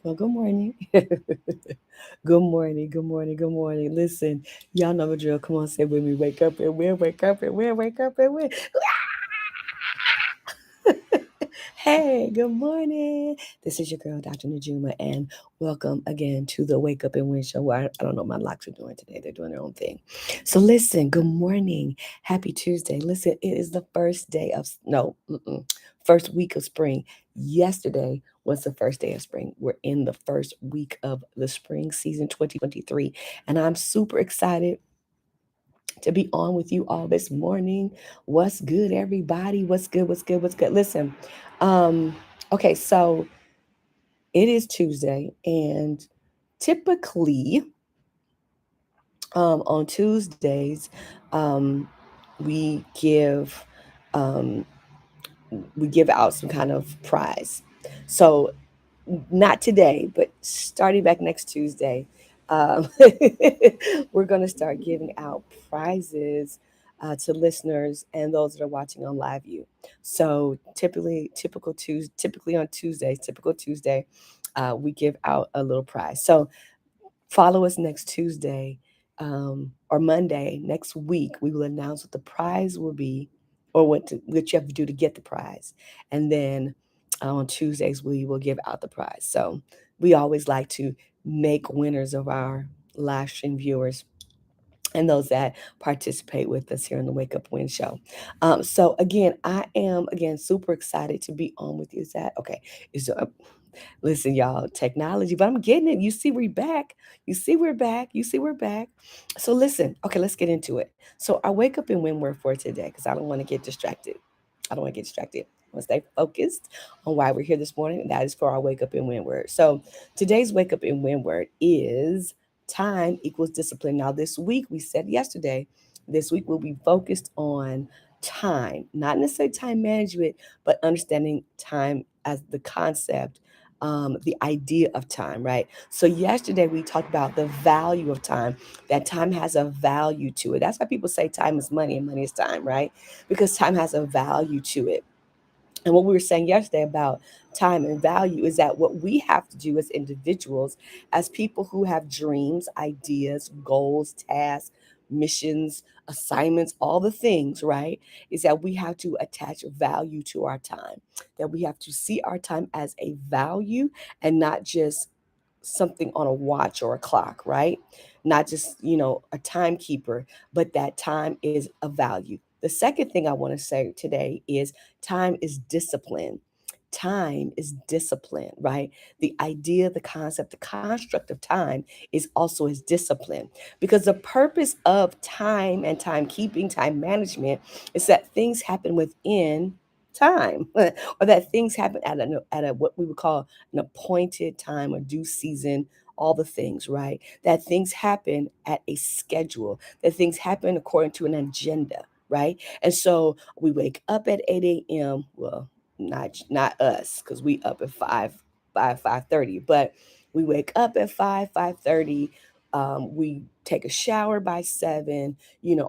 Well, good morning. Good morning. Good morning. Good morning. Listen, y'all know the drill. Come on, say with me. Wake up and win. Wake up and win. Wake up and win. Hey, good morning. This is your girl, Dr. Najuma, and welcome again to the Wake Up and Win show. Where I don't know what my locks are doing today. They're doing their own thing. So listen, good morning. Happy Tuesday. Listen, it is the first day of, no, first week of spring. Yesterday was the first day of spring. We're in the first week of the spring season 2023, and I'm super excited to be on with you all this morning. What's good, everybody? What's good? What's good? What's good? Listen, um, okay, so it is Tuesday, and typically on Tuesdays, um, we give um, we give out some kind of prize. So not today, but starting back next Tuesday, um, we're going to start giving out prizes to listeners and those that are watching on live view. So typically on Tuesdays, typical Tuesday, we give out a little prize. So follow us next Tuesday or Monday next week. We will announce what the prize will be, or what you have to do to get the prize, and then on Tuesdays we will give out the prize. So we always like to make winners of our live stream viewers and those that participate with us here in the Wake Up Win Show. So again, I am again super excited to be on with you. Is that okay? Is Listen, y'all, technology, but I'm getting it. You see, we're back. You see, we're back. You see, we're back. So listen, okay, let's get into it. So I wake up in win word for today because I don't want to get distracted. I don't want to get distracted. I want to stay focused on why we're here this morning. And that is for our wake up and win word. So today's wake up and win word is time equals discipline. Now, this week, we said yesterday, this week we'll be focused on time, not necessarily time management, but understanding time as the concept, the idea of time, right? So yesterday we talked about the value of time, that time has a value to it. That's why people say time is money and money is time, right? Because time has a value to it. And what we were saying yesterday about time and value is that what we have to do as individuals, as people who have dreams, ideas, goals, tasks, missions, assignments, all the things, right? Is that we have to attach value to our time, that we have to see our time as a value and not just something on a watch or a clock, right? Not just, a timekeeper, but that time is a value. The second thing I want to say today is time is discipline. Time is discipline, right? The idea, the concept, the construct of time is also is discipline. Because the purpose of time and timekeeping, time management, is that things happen within time, or that things happen at a what we would call an appointed time, a due season, all the things, right? That things happen at a schedule, that things happen according to an agenda, right? And so we wake up at 8 a.m. Well, not us, because we up at 5:30, but we wake up at 5:30. We take a shower by 7,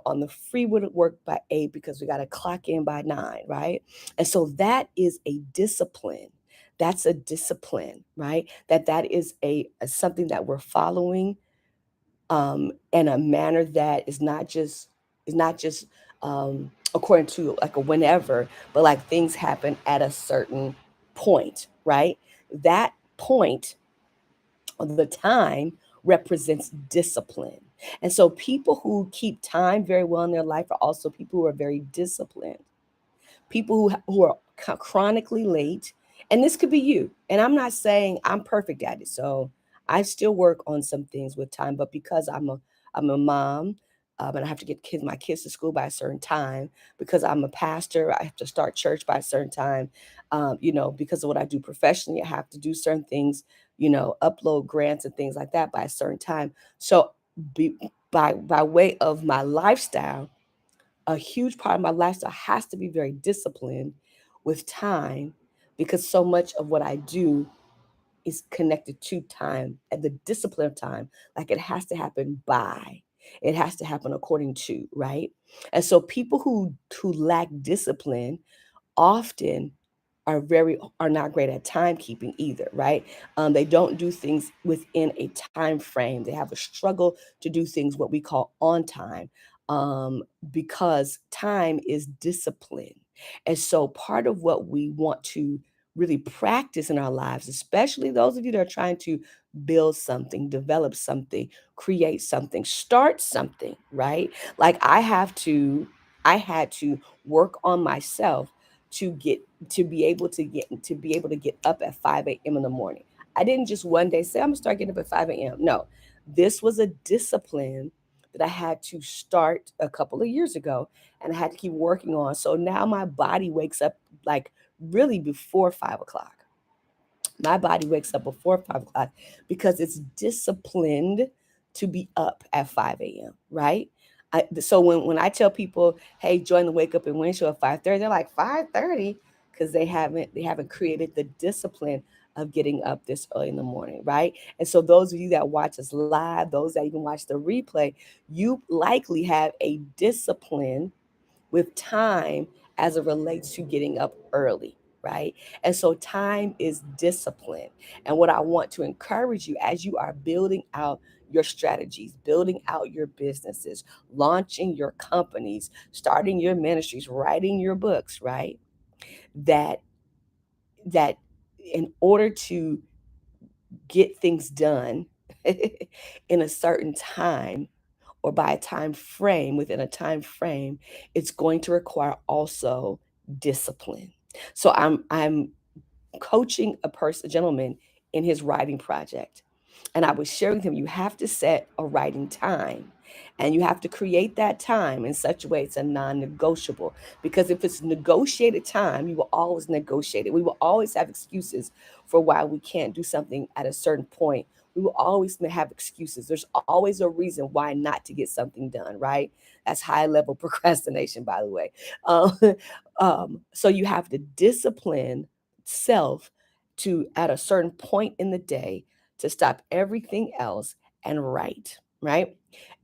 on the freeway to work by 8 because we got to clock in by 9, right? And so that is a discipline. That's a discipline, right? That is a something that we're following in a manner that is not just according to like a whenever, but like things happen at a certain point, right? That point of the time represents discipline. And so people who keep time very well in their life are also people who are very disciplined. People who are chronically late, and this could be you. And I'm not saying I'm perfect at it, so I still work on some things with time. But because I'm a mom, and I have to get my kids to school by a certain time. Because I'm a pastor, I have to start church by a certain time. Because of what I do professionally, I have to do certain things. Upload grants and things like that by a certain time. So, be, by way of my lifestyle, a huge part of my lifestyle has to be very disciplined with time, because so much of what I do is connected to time and the discipline of time. Like it has to happen it has to happen according to, right? And so people who lack discipline often are not great at timekeeping either, right? They don't do things within a time frame. They have a struggle to do things what we call on time, um, because time is discipline. And so part of what we want to really practice in our lives, especially those of you that are trying to build something, develop something, create something, start something, right? Like I had to work on myself to get to be able to get up at 5 a.m. in the morning. I didn't just one day say I'm gonna start getting up at 5 a.m. No, this was a discipline that I had to start a couple of years ago and I had to keep working on. So now my body wakes up like really before 5 o'clock. My body wakes up before 5 o'clock because it's disciplined to be up at 5 a.m. Right? So when I tell people, "Hey, join the Wake Up and Win show at 5:30," they're like 5:30 because they haven't created the discipline of getting up this early in the morning, right? And so those of you that watch us live, those that even watch the replay, you likely have a discipline with time as it relates to getting up early, right? And so time is discipline. And what I want to encourage you as you are building out your strategies, building out your businesses, launching your companies, starting your ministries, writing your books, right? That that in order to get things done in a certain time or by a time frame, within a time frame, it's going to require also discipline. So I'm coaching a gentleman in his writing project. And I was sharing with him, you have to set a writing time and you have to create that time in such a way it's a non negotiable. Because if it's negotiated time, you will always negotiate it. We will always have excuses for why we can't do something at a certain point. We will always have excuses. There's always a reason why not to get something done, right? That's high level procrastination, by the way. Um, so you have to discipline self to at a certain point in the day to stop everything else and write, right?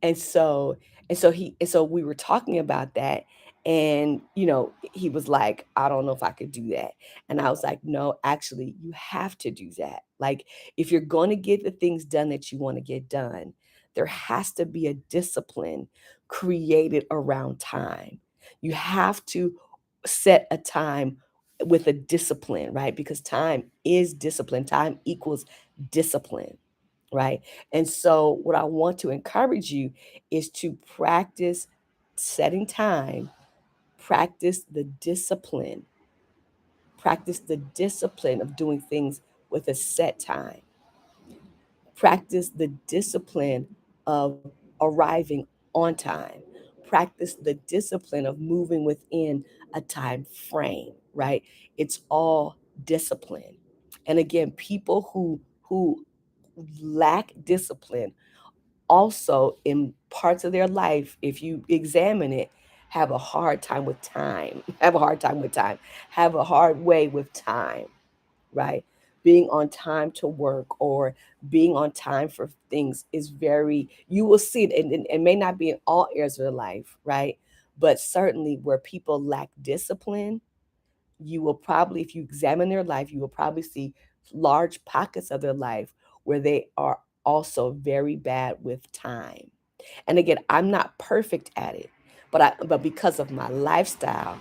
And so we were talking about that, and he was like, I don't know if I could do that. And I was like, no, actually you have to do that. Like, if you're going to get the things done that you want to get done, there has to be a discipline created around time. You have to set a time with a discipline, right? Because time is discipline. Time equals discipline, right? And so, what I want to encourage you is to practice setting time, discipline, practice the discipline of doing things with a set time, practice the discipline of arriving on time, practice the discipline of moving within a time frame, right? It's all discipline. And again, people who lack discipline also in parts of their life, if you examine it, have a hard time with time, have a hard time with time, have a hard way with time, right? Being on time to work or being on time for things is you will see it, and it may not be in all areas of their life, right? But certainly where people lack discipline, you will probably, if you examine their life, you will probably see large pockets of their life where they are also very bad with time. And again, I'm not perfect at it, but because of my lifestyle,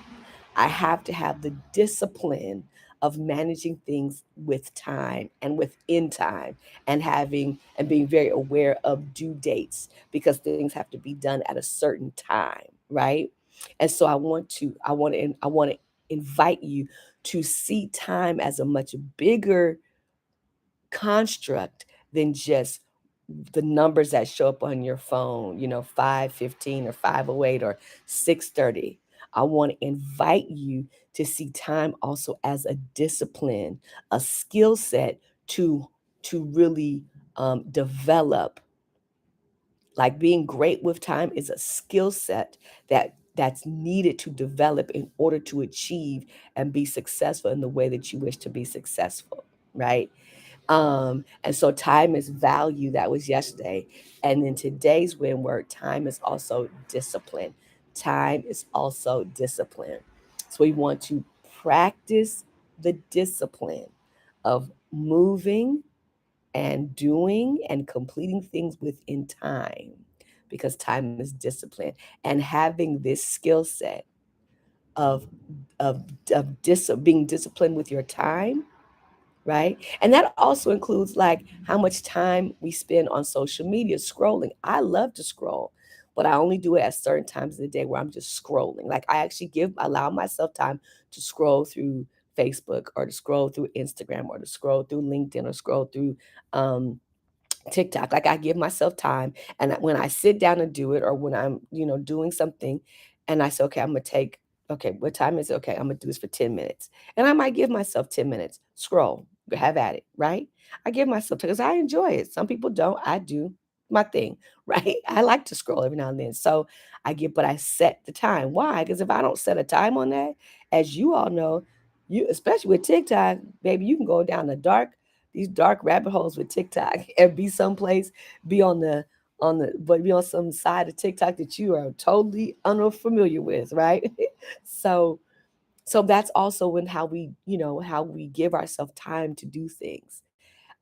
I have to have the discipline of managing things with time and within time, and being very aware of due dates because things have to be done at a certain time, right? And so I want to invite you to see time as a much bigger construct than just the numbers that show up on your phone, 5:15 or 5:08 or 6:30. I want to invite you to see time also as a discipline, a skill set to really develop. Like, being great with time is a skill set that's needed to develop in order to achieve and be successful in the way that you wish to be successful, right? And so time is value. That was yesterday. And in today's win word, time is also discipline. Time is also discipline. So we want to practice the discipline of moving and doing and completing things within time, because time is discipline, and having this skill set of being disciplined with your time, right? And that also includes like how much time we spend on social media scrolling. I love to scroll, but I only do it at certain times of the day where I'm just scrolling. Like I actually give allow myself time to scroll through Facebook, or to scroll through Instagram, or to scroll through LinkedIn, or scroll through um, TikTok. Like I give myself time, and when I sit down and do it, or when I'm, doing something, and I say, okay, I'm gonna take, okay, what time is it? Okay, I'm gonna do this for 10 minutes, and I might give myself 10 minutes. Scroll, have at it, right? I give myself because I enjoy it. Some people don't. I do my thing, right? I like to scroll every now and then, so but I set the time. Why? Because if I don't set a time on that, as you all know, especially with TikTok, baby, you can go down these dark rabbit holes with TikTok and be someplace, be but be on some side of TikTok that you are totally unfamiliar with, right? so so that's also when how we give ourselves time to do things.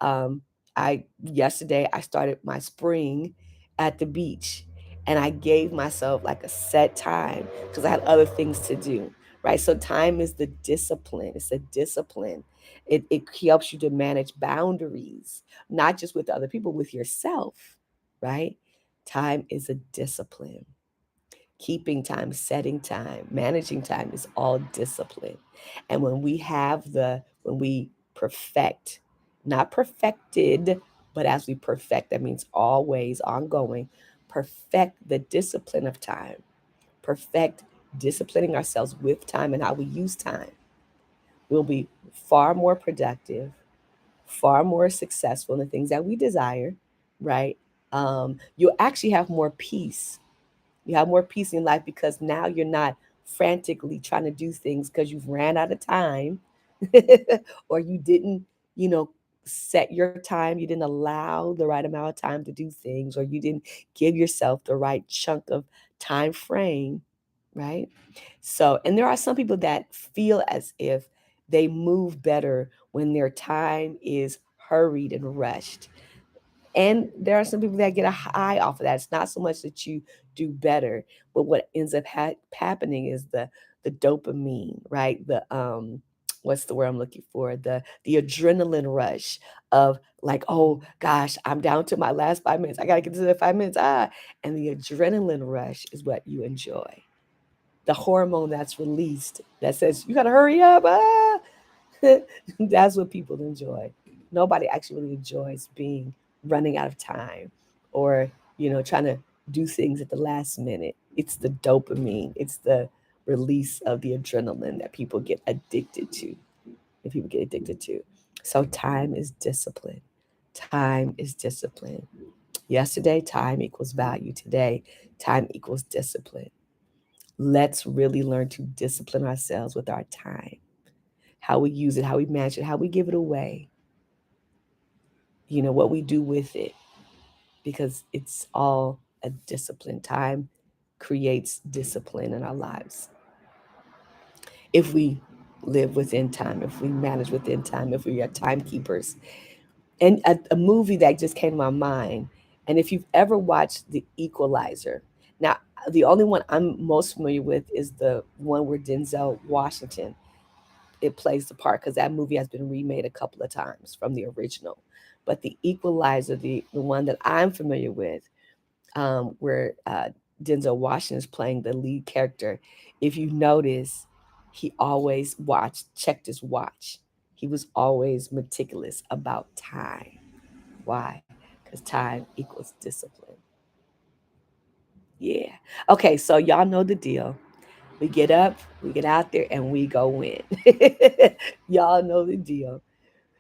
Um, I Yesterday I started my spring at the beach, and I gave myself like a set time because I had other things to do. Right. So time is the discipline. It's a discipline. It helps you to manage boundaries, not just with other people, with yourself. Right. Time is a discipline. Keeping time, setting time, managing time is all discipline. And when we perfect, not perfected, but as we perfect, that means always ongoing, perfect the discipline of time, perfect disciplining ourselves with time and how we use time, we'll be far more productive, far more successful in the things that we desire, right? You'll actually have more peace. You have more peace in life because now you're not frantically trying to do things because you've ran out of time, or you didn't, you know, set your time. You didn't allow the right amount of time to do things, or you didn't give yourself the right chunk of time frame, right? So, and there are some people that feel as if they move better when their time is hurried and rushed, and there are some people that get a high off of that. It's not so much that you do better, but what ends up happening is the dopamine, right? The what's the word I'm looking for? The adrenaline rush of like, oh gosh, I'm down to my last 5 minutes. I gotta get to the 5 minutes. And the adrenaline rush is what you enjoy. The hormone that's released that says you gotta hurry up. That's what people enjoy. Nobody actually really enjoys being running out of time, or trying to do things at the last minute. It's the dopamine, it's the release of the adrenaline that people get addicted to. And people get addicted to. So time is discipline. Time is discipline. Yesterday, time equals value. Today, time equals discipline. Let's really learn to discipline ourselves with our time, how we use it, how we manage it, how we give it away, what we do with it, because it's all a discipline. Time creates discipline in our lives. If we live within time, if we manage within time, if we are timekeepers. And a movie that just came to my mind, and if you've ever watched The Equalizer, now the only one I'm most familiar with is the one where Denzel Washington it plays the part, because that movie has been remade a couple of times from the original. But The Equalizer, the one that I'm familiar with, where Denzel Washington is playing the lead character, if you notice, he always checked his watch. He was always meticulous about time. Why? Because time equals discipline. Yeah. Okay, so y'all know the deal. We get up, we get out there, and we go win. Y'all know the deal.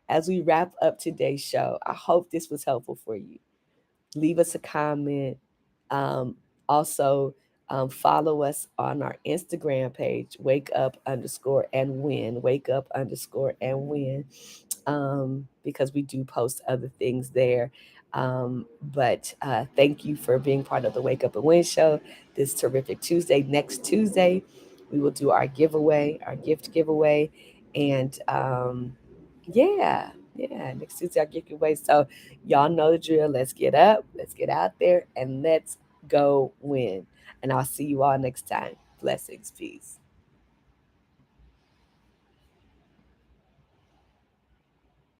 As we wrap up today's show, I hope this was helpful for you. Leave us a comment. Um, Also, follow us on our Instagram page, wake up underscore and win, wake up underscore and win, because we do post other things there. But Thank you for being part of the Wake Up and Win show this terrific Tuesday. Next Tuesday, we will do our giveaway, our gift giveaway. And yeah, yeah, next Tuesday I'll get your way. So y'all know the drill. Let's get up, let's get out there, and let's go win. And I'll see you all next time. Blessings, peace.